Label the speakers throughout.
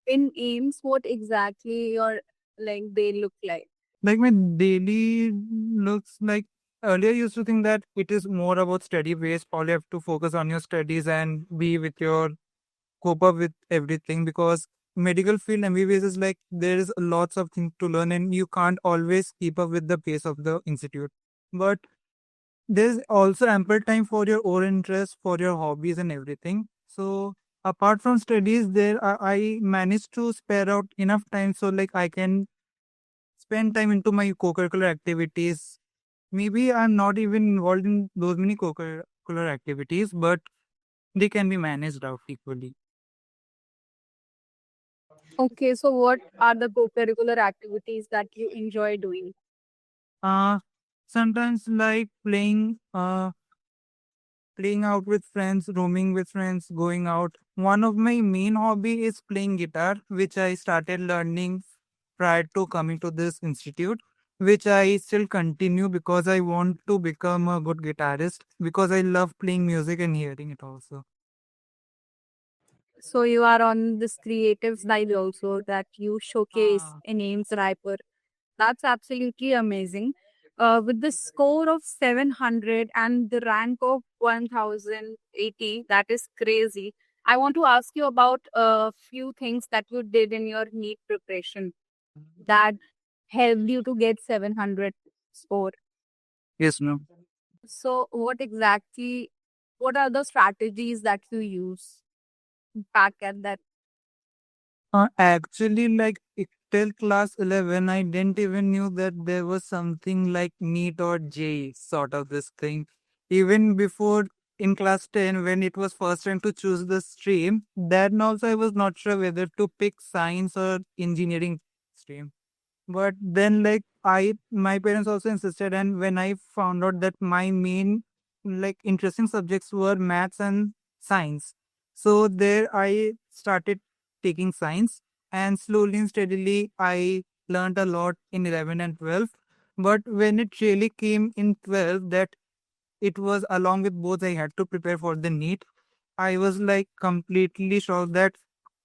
Speaker 1: in AIMS, what exactly your like they look like?
Speaker 2: Like my daily looks like earlier I used to think that it is more about study based. All you have to focus on your studies and be with your cope up with everything because medical field MBBS is like there is lots of things to learn and you can't always keep up with the pace of the institute. But there's also ample time for your own interests, for your hobbies and everything. So apart from studies, I managed to spare out enough time so like I can spend time into my co-curricular activities. Maybe I'm not even involved in those many co-curricular activities, but they can be managed out equally.
Speaker 1: Okay, so what are the co-curricular activities that you enjoy doing?
Speaker 2: Uh, Sometimes like playing out with friends, roaming with friends, going out. One of my main hobby is playing guitar, which I started learning prior to coming to this institute, which I still continue because I want to become a good guitarist because I love playing music and hearing it also.
Speaker 1: So you are on this creative side also that you showcase
Speaker 2: Ah.
Speaker 1: in AIMS Raipur. That's absolutely amazing. With the score of 700 and the rank of 1080, that is crazy. I want to ask you about a few things that you did in your NEET preparation that helped you to get 700 score.
Speaker 2: Yes, no.
Speaker 1: So, what are the strategies that you use back at that?
Speaker 2: Actually, like till class 11, I didn't even knew that there was something like NEET or JEE sort of this thing. Even before in class 10, when it was first time to choose the stream, then also I was not sure whether to pick science or engineering stream. But then like my parents also insisted and when I found out that my main like interesting subjects were maths and science. So there I started taking science and slowly and steadily I learned a lot in 11 and 12. But when it really came in 12 that it was along with both I had to prepare for the NEET, I was like completely shocked that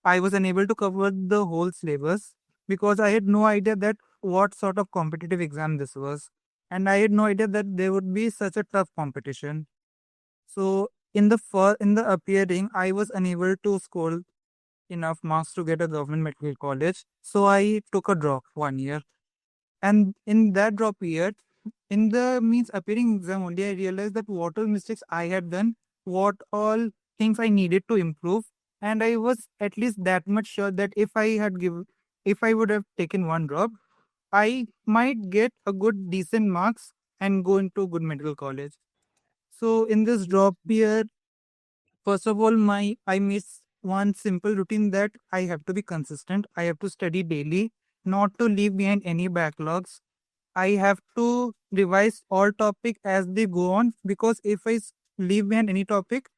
Speaker 2: I was unable to cover the whole syllabus because I had no idea that what sort of competitive exam this was. And I had no idea that there would be such a tough competition. So in the appearing, I was unable to score enough marks to get a government medical college. So I took a drop 1 year. And in that drop year, in the means appearing exam only, I realized that what all mistakes I had done, what all things I needed to improve. And I was at least that much sure that if I would have taken one drop, I might get a good decent marks and go into good medical college. So in this drop year, first of all, my I miss one simple routine that I have to be consistent. I have to study daily, not to leave behind any backlogs. I have to revise all topic as they go on because if leave behind any topic,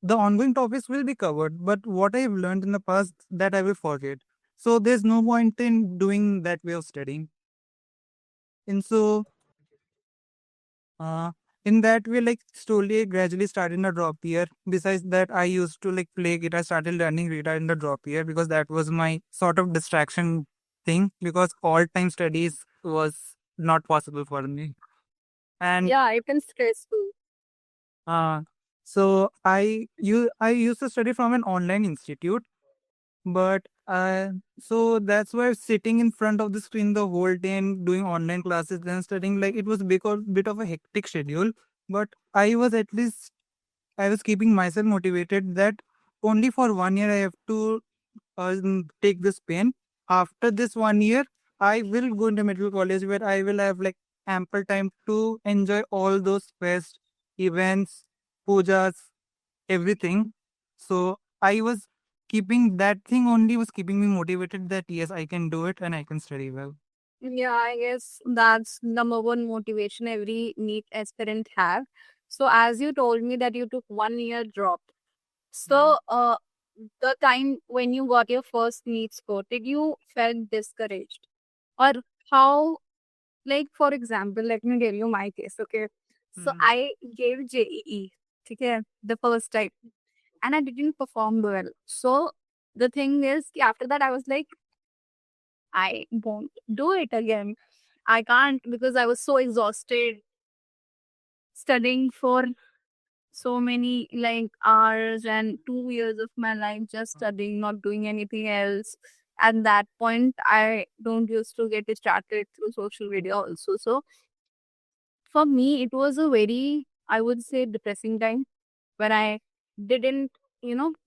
Speaker 2: the ongoing topics will be covered. But what I have learned in the past that I will forget. So there's no point in doing that way of studying. And so uh, in that way, like slowly, gradually started in the drop year. Besides that, I used to like play guitar, started learning guitar in the drop year because that was my sort of distraction thing because all time studies was not possible for me. And
Speaker 1: Yeah, it can stressful.
Speaker 2: uh, so I used to study from an online institute, but so that's why sitting in front of the screen the whole day and doing online classes then studying like it was because bit of a hectic schedule. But I was keeping myself motivated that only for 1 year I have to take this pen. After this 1 year, I will go into medical college where I will have like ample time to enjoy all those fest, events, pujas, everything. So I was keeping that thing only was keeping me motivated that yes, I can do it and I can study well.
Speaker 1: Yeah, I guess that's number one motivation every NEET aspirant have. So as you told me that you took 1 year drop. So the time when you got your first NEET score, did you felt discouraged? Or how, like for example, let me give you my case, okay? So
Speaker 2: Mhm.
Speaker 1: I gave JEE, okay, the first time, and I didn't perform well. So The thing is, after that, I was like, I won't do it again. I can't because I was so exhausted studying for so many like hours and 2 years of my life just studying, not doing anything else. At that point, I don't used to get distracted through social media also. So for me, it was a very, I would say, depressing time when I didn't,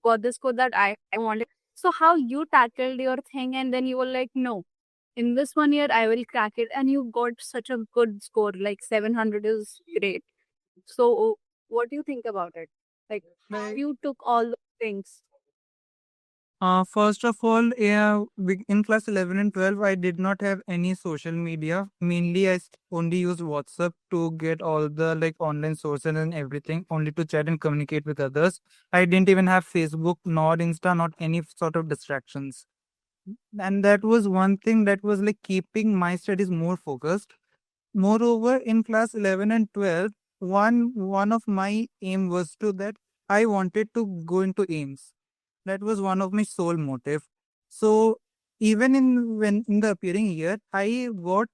Speaker 1: got the score that I wanted. So how you tackled your thing and then you were like, no, in this 1 year I will crack it, and you got such a good score, like 700 is great. So what do you think about it? Like how
Speaker 2: Like,
Speaker 1: you took all the things?
Speaker 2: First of all, yeah, in class 11 and 12, I did not have any social media. Mainly, only used WhatsApp to get all the like online sources and everything, only to chat and communicate with others. I didn't even have Facebook, nor Insta, not any sort of distractions. And that was one thing that was like keeping my studies more focused. Moreover, in class 11 and 12, one of my aim was to that I wanted to go into AIMS. That was one of my sole motive. So even in the appearing year, I got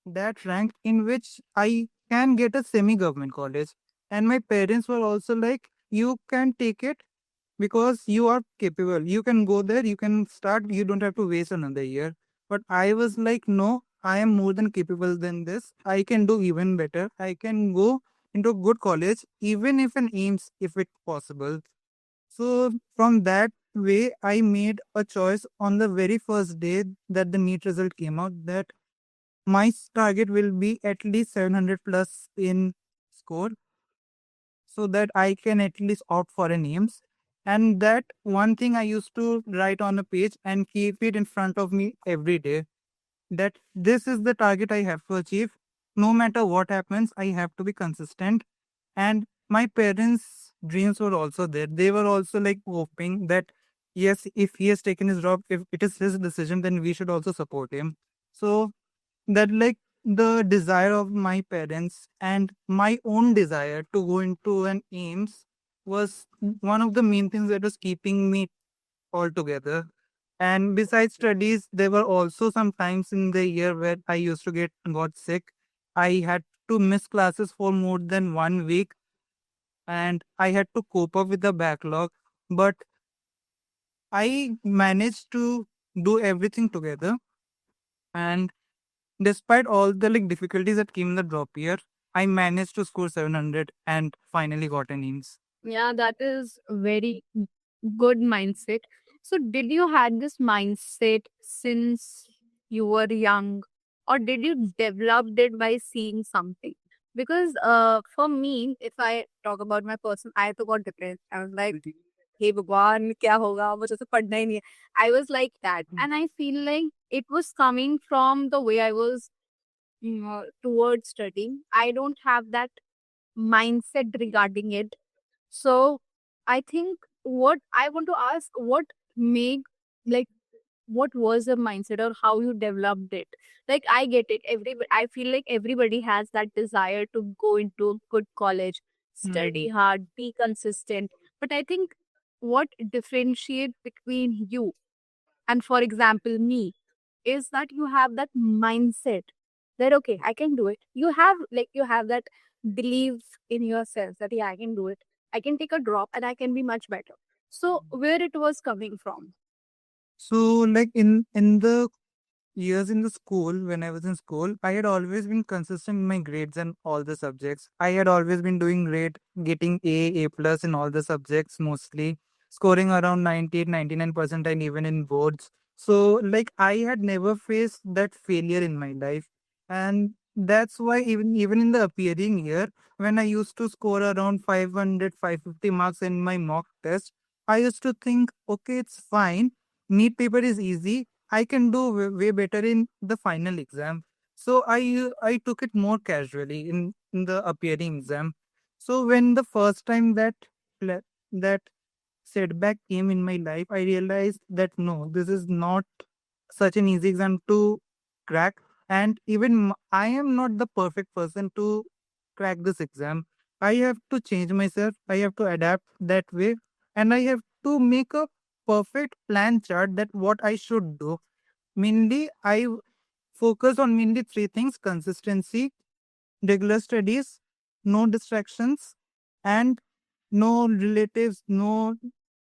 Speaker 2: that rank in which I can get a semi-government college. And my parents were also like, you can take it because you are capable. You can go there, you can start, you don't have to waste another year. But I was like, no, I am more than capable than this. I can do even better. I can go into a good college, even if an AIMS, if it's possible. So from that way, I made a choice on the very first day that the NEET result came out that my target will be at least 700 plus in score so that I can at least opt for a names. And that one thing I used to write on a page and keep it in front of me every day that this is the target I have to achieve. No matter what happens, I have to be consistent. And my parents' dreams were also there. They were also like hoping that, yes, if he has taken his job, if it is his decision, then we should also support him. So that like the desire of my parents and my own desire to go into an AIMS was one of the main things that was keeping me all together. And besides studies, there were also some times in the year where I used to got sick. I had to miss classes for more than 1 week and I had to cope up with the backlog. But I managed to do everything together. And despite all the like difficulties that came in the drop year, I managed to score 700 and finally got an IMSS.
Speaker 1: Yeah, that is very good mindset. So did you had this mindset since you were young, or did you develop it by seeing something? Because for me, if I talk about my person, I तो got depressed. I was like, हे भगवान क्या होगा, मुझे तो पढ़ना ही नहीं है. I was like that, and I feel like it was coming from the way I was towards studying. I don't have that mindset regarding it. So I think what I want to ask, what make like what was the mindset or how you developed it? Like I get it. I feel like everybody has that desire to go into a good college, study hard, be consistent. But I think what differentiate between you and, for example, me, is that you have that mindset that okay, I can do it. You have that belief in yourself that yeah, I can do it. I can take a drop and I can be much better. So where it was coming from?
Speaker 2: So like in the years in the school, when I was in school, I had always been consistent in my grades and all the subjects. I had always been doing great, getting A plus in all the subjects mostly, scoring around 98, 99% and even in boards. So like I had never faced that failure in my life. And that's why even in the appearing year, when I used to score around 500, 550 marks in my mock test, I used to think, okay, it's fine. Neat paper is easy. I can do way better in the final exam. So I took it more casually in the appearing exam. So when the first time that setback came in my life, I realized that no, this is not such an easy exam to crack. And even I am not the perfect person to crack this exam. I have to change myself. I have to adapt that way, and I have to make a perfect plan chart that what I should do. Mainly, I focus on mainly three things: consistency, regular studies, no distractions, and no relatives, no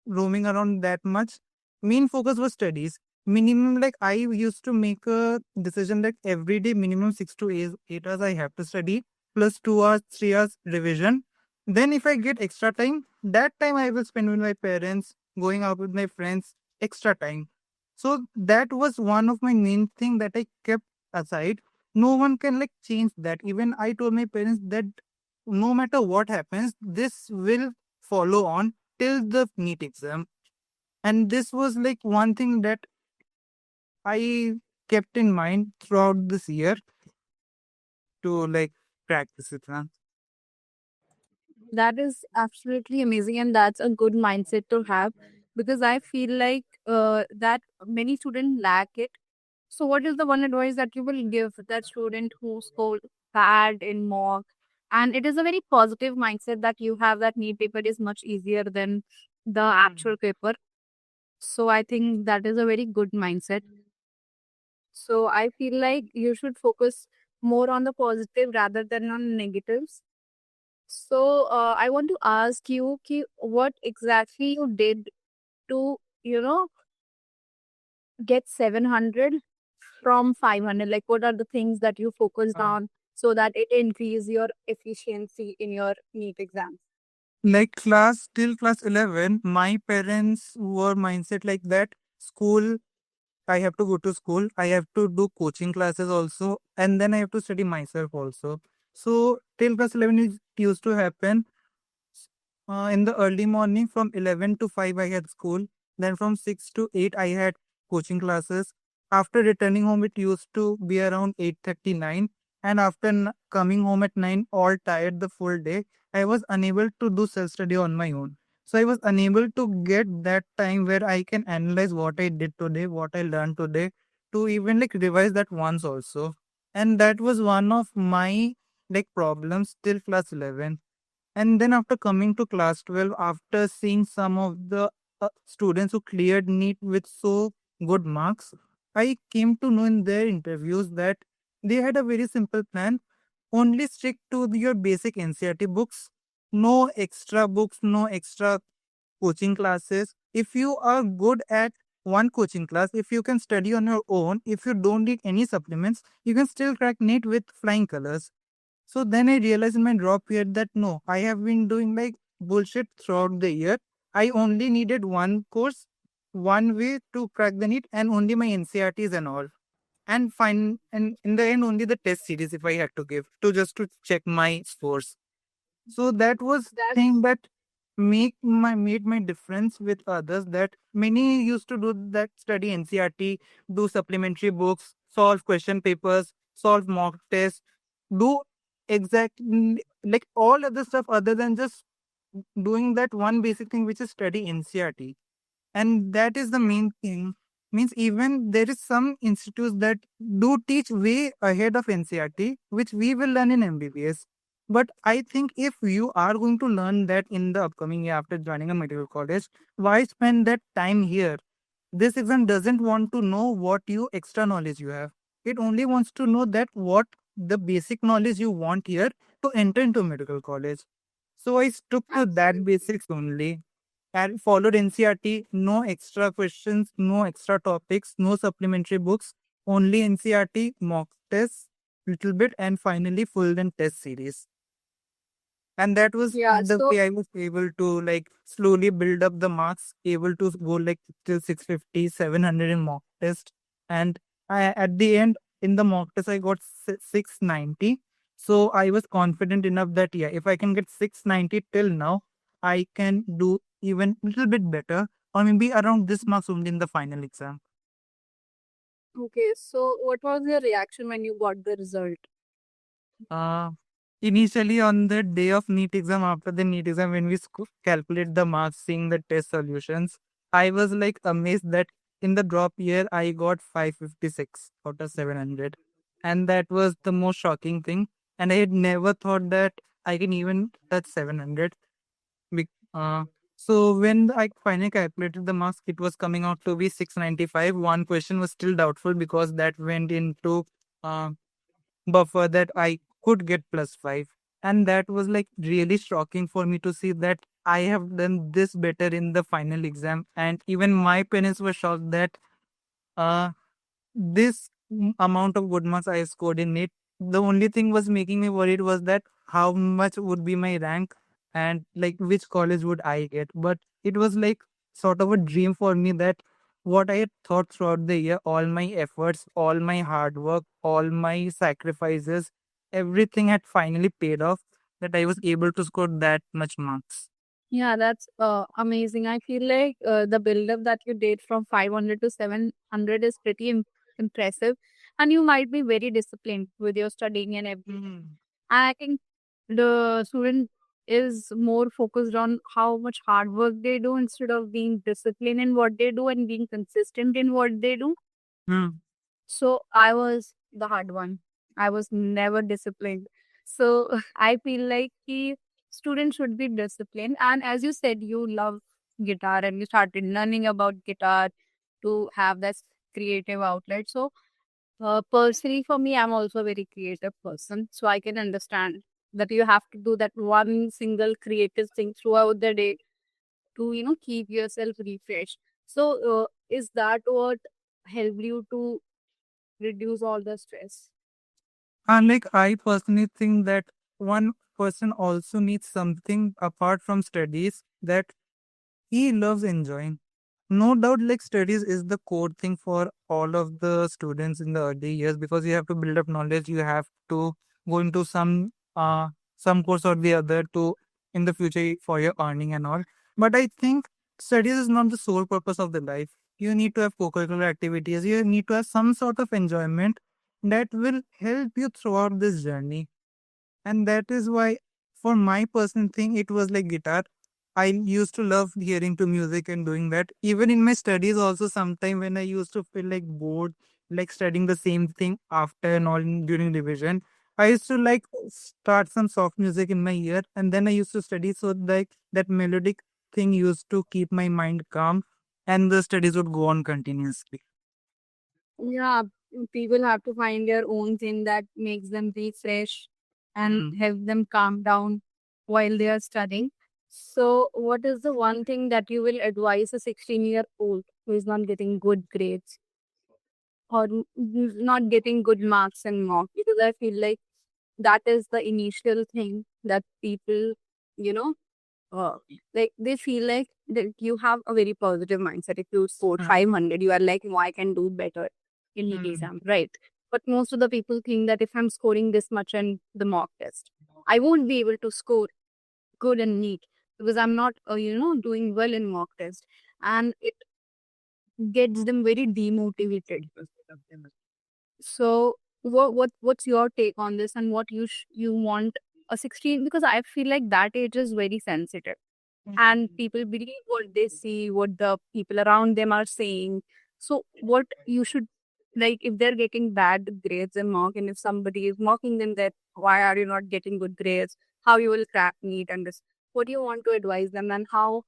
Speaker 2: roaming around that much. Main focus was studies. Minimum, like I used to make a decision that every day, minimum 6 to 8 hours I have to study, plus 2 hours, 3 hours revision. Then, if I get extra time, that time I will spend with my parents, going out with my friends, extra time. So, that was one of my main thing that I kept aside. No one can like change that. Even I told my parents that no matter what happens, this will follow on till the NEET exam. And this was like one thing that I kept in mind throughout this year to like practice it. Huh?
Speaker 1: That is absolutely amazing, and that's a good mindset to have because I feel like that many students lack it. So, what is the one advice that you will give that student who scored bad in mock? And it is a very positive mindset that you have that NEET paper is much easier than the actual paper. So, I think that is a very good mindset. So, I feel like you should focus more on the positive rather than on negatives. So, I want to ask you what exactly you did to, get 700 from 500. Like, what are the things that you focused on so that it increase your efficiency in your NEET exams?
Speaker 2: Like class till class 11, my parents were mindset like that. School, I have to go to school. I have to do coaching classes also, and then I have to study myself also. So till class 11, it used to happen. In the early morning from 11 to 5, I had school. Then from 6 to 8, I had coaching classes. After returning home, it used to be around 8:39. And after coming home at 9, all tired the full day, I was unable to do self study on my own. So I was unable to get that time where I can analyze what I did today, what I learned today, to even like revise that once also. And that was one of my like problems till class 11. And then after coming to class 12, after seeing some of the students who cleared NEET with so good marks, I came to know in their interviews that they had a very simple plan. Only stick to your basic NCRT books, no extra books, no extra coaching classes. If you are good at one coaching class, if you can study on your own, if you don't need any supplements, you can still crack NEET with flying colors. So then I realized in my drop year that no, I have been doing like bullshit throughout the year. I only needed one course, one way to crack the NEET, and only my NCRTs and all. And fine, and in the end, only the test series if I had to give to just to check my scores. So that was
Speaker 1: That's
Speaker 2: thing that made my difference with others, that many used to do that, study NCRT, do supplementary books, solve question papers, solve mock tests, do exactly like all other stuff other than just doing that one basic thing, which is study NCRT. And that is the main thing. Means even there is some institutes that do teach way ahead of NCRT, which we will learn in MBBS. But I think if you are going to learn that in the upcoming year after joining a medical college, why spend that time here? This exam doesn't want to know what you extra knowledge you have. It only wants to know that what the basic knowledge you want here to enter into medical college. So I stuck to that
Speaker 1: absolutely.
Speaker 2: basics only and followed NCRT, no extra questions, no extra topics, no supplementary books, only NCRT, mock tests, little bit, and finally full and test series. And that was
Speaker 1: Yeah.
Speaker 2: the
Speaker 1: So,
Speaker 2: way I was able to like slowly build up the marks, able to go like till 650, 700 in mock test. And at the end, in the mock test, I got 690. So I was confident enough that, yeah, if I can get 690 till now, I can do even little bit better, or maybe around this marks only in the final exam.
Speaker 1: okay. So, what was your reaction when you got the result?
Speaker 2: Uh, Initially, on the day of NEET exam, after the NEET exam, when we calculate the marks, seeing the test solutions, I was like amazed that in the drop year, I got 556 out of 700. And that was the most shocking thing. And I had never thought that I can even touch 700. So when I finally calculated the marks, it was coming out to be 695. One question was still doubtful because that went into uh, buffer that I could get +5. And that was like really shocking for me to see that I have done this better in the final exam. And even my parents were shocked that uh, this amount of good marks I scored in it. The only thing was making me worried was that how much would be my rank and like which college would I get. But it was like sort of a dream for me that what I had thought throughout the year, all my efforts, all my hard work, all my sacrifices, everything had finally paid off, that I was able to score that much marks.
Speaker 1: Yeah, that's amazing. I feel like the build-up that you did from 500 to 700 is pretty impressive. And you might be very disciplined with your studying and everything.
Speaker 2: Mm.
Speaker 1: And I think the student is more focused on how much hard work they do instead of being disciplined in what they do and being consistent in what they do.
Speaker 2: Mm.
Speaker 1: So I was the hard one. I was never disciplined. So I feel like the students should be disciplined. And as you said, you love guitar and you started learning about guitar to have this creative outlet. So personally, for me, I'm also a very creative person. So I can understand that you have to do that one single creative thing throughout the day to, keep yourself refreshed. So is that what helped you to reduce all the stress?
Speaker 2: And like I personally think that one person also needs something apart from studies that he loves enjoying. No doubt, like studies is the core thing for all of the students in the early years because you have to build up knowledge. You have to go into some course or the other to in the future for your earning and all. But I think studies is not the sole purpose of the life. You need to have co-curricular activities. You need to have some sort of enjoyment that will help you throughout this journey. And that is why, for my personal thing, it was like guitar. I used to love hearing to music and doing that. Even in my studies, also, sometime when I used to feel like bored, like studying the same thing after and all during revision, I used to like start some soft music in my ear and then I used to study. So, like, that melodic thing used to keep my mind calm and the studies would go on continuously.
Speaker 1: Yeah, people have to find their own thing that makes them refresh and help them calm down while they are studying. So, what is the one thing that you will advise a 16-year-old who is not getting good grades or not getting good marks in mock? Because I feel like that is the initial thing that people, you know, uh, like they feel like that you have a very positive mindset. If you score 500, you are like, no, I can do better in the exam, right? But most of the people think that if I'm scoring this much in the mock test, I won't be able to score good and neat because I'm not, doing well in mock test, and it gets them very demotivated. So, what's your take on this, and what you want a 16? Because I feel like that age is very sensitive and people believe what they see, what the people around them are saying. So, what you should like if they're getting bad grades in mock, and if somebody is mocking them that why are you not getting good grades, how you will crack neat and this, what do you want to advise them, and how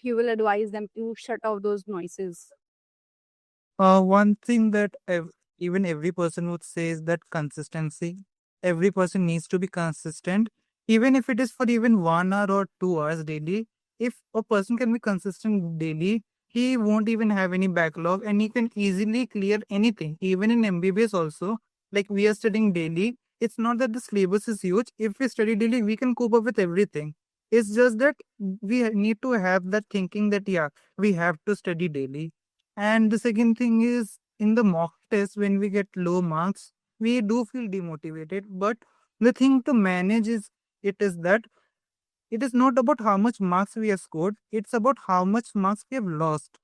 Speaker 1: you will advise them to shut off those noises?
Speaker 2: One thing that even every person would say is that consistency. Every person needs to be consistent, even if it is for even 1 hour or 2 hours daily. If a person can be consistent daily, he won't even have any backlog and he can easily clear anything. Even in MBBS, also, like we are studying daily, it's not that the syllabus is huge. If we study daily, we can cope up with everything. It's just that we need to have that thinking that, yeah, we have to study daily. And the second thing is in the mock test, when we get low marks, we do feel demotivated. But the thing to manage is it is that it is not about how much marks we have scored, it's about how much marks we have lost.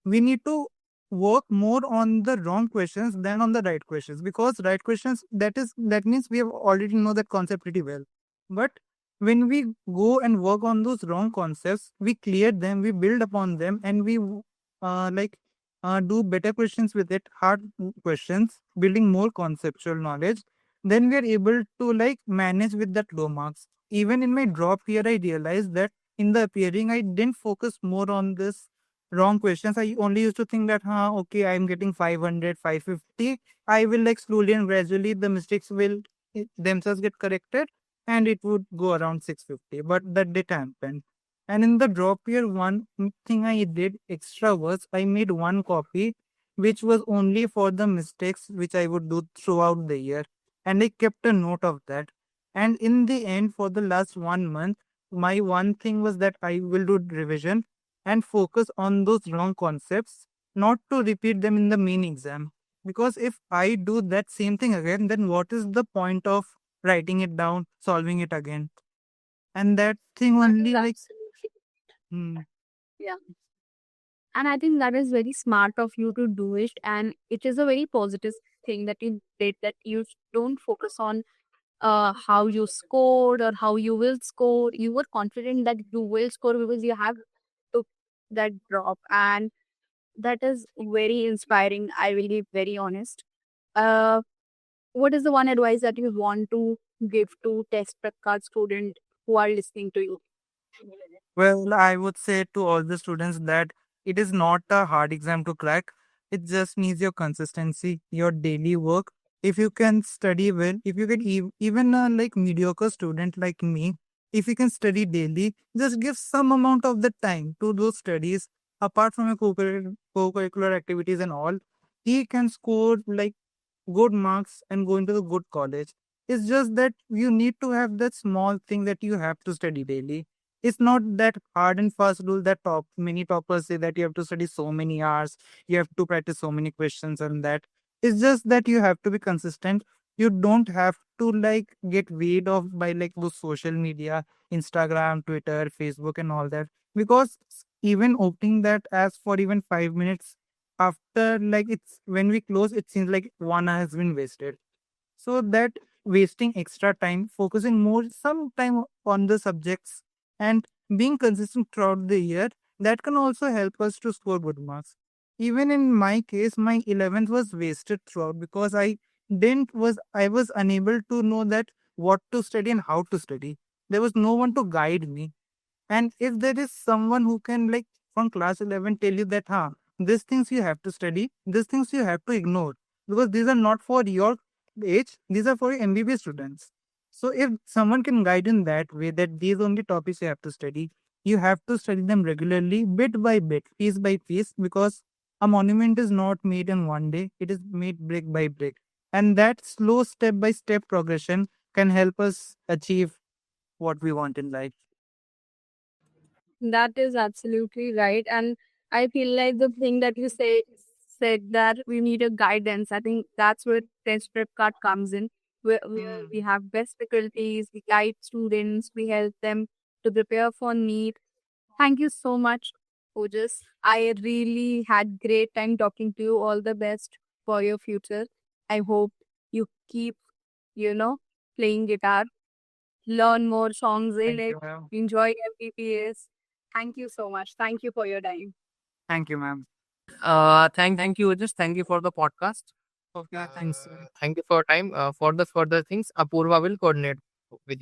Speaker 2: We need to work more on the wrong questions than on the right questions because right questions that means we have already know that concept pretty well. But when we go and work on those wrong concepts, we clear them, we build upon them, and we like do better questions with it, hard questions, building more conceptual knowledge. Then we are able to like manage with that low marks. Even in my drop year, I realized that in the appearing, I didn't focus more on this wrong questions. I only used to think that, okay, I'm getting 500, 550. I will like slowly and gradually the mistakes will themselves get corrected and it would go around 650. But that did happen. And in the drop year, one thing I did extra was I made one copy which was only for the mistakes which I would do throughout the year. And I kept a note of that. And in the end, for the last 1 month, my one thing was that I will do revision and focus on those wrong concepts, not to repeat them in the main exam. Because if I do that same thing again, then what is the point of writing it down, solving it again? And that thing only like,
Speaker 1: Absolutely.
Speaker 2: hmm,
Speaker 1: Yeah. And I think that is very smart of you to do it. And it is a very positive thing that you did, that you don't focus on how you scored or how you will score. You were confident that you will score because you have took that drop. And that is very inspiring. I will be very honest. Uh, what is the one advice that you want to give to test prep card student who are listening to you?
Speaker 2: well, I would say to all the students that it is not a hard exam to crack. It just needs your consistency, your daily work. If you can study well, if you can even a like mediocre student like me, if you can study daily, just give some amount of the time to those studies apart from your co-curricular activities and all, he can score like good marks and go into the good college. It's just that you need to have that small thing that you have to study daily. It's not that hard and fast rule that many toppers say that you have to study so many hours, you have to practice so many questions and that. It's just that you have to be consistent. You don't have to like get weighed off by like those social media, Instagram, Twitter, Facebook and all that. Because even opening that as for even 5 minutes after like it's when we close, it seems like 1 hour has been wasted. So that wasting extra time, focusing more some time on the subjects and being consistent throughout the year, that can also help us to score good marks. Even in my case, my 11th was wasted throughout because I was unable to know that what to study and how to study. There was no one to guide me. And if there is someone who can, like, from class 11 tell you that, these things you have to study, these things you have to ignore, because these are not for your age, these are for MBBS students. So if someone can guide in that way, that these only topics you have to study them regularly, bit by bit, piece by piece, because a monument is not made in one day, it is made brick by brick. And that slow step by step progression can help us achieve what we want in life.
Speaker 1: That is absolutely right. And I feel like the thing that you said that we need a guidance. I think that's where test prep card comes in. Where we have best faculties, we guide students, we help them to prepare for NEET. Thank you so much, Ojas. I really had great time talking to you. All the best for your future. I hope you keep, you know, playing guitar, learn more songs in
Speaker 2: Thank
Speaker 1: it,
Speaker 2: you, ma'am.
Speaker 1: enjoy MPPS. Thank you so much. Thank you for your time.
Speaker 2: Thank you, ma'am.
Speaker 3: Thank you. Just thank you for the podcast.
Speaker 2: Okay, thanks. Sir.
Speaker 3: Thank you for your time. For the further things, Apurva will coordinate with you.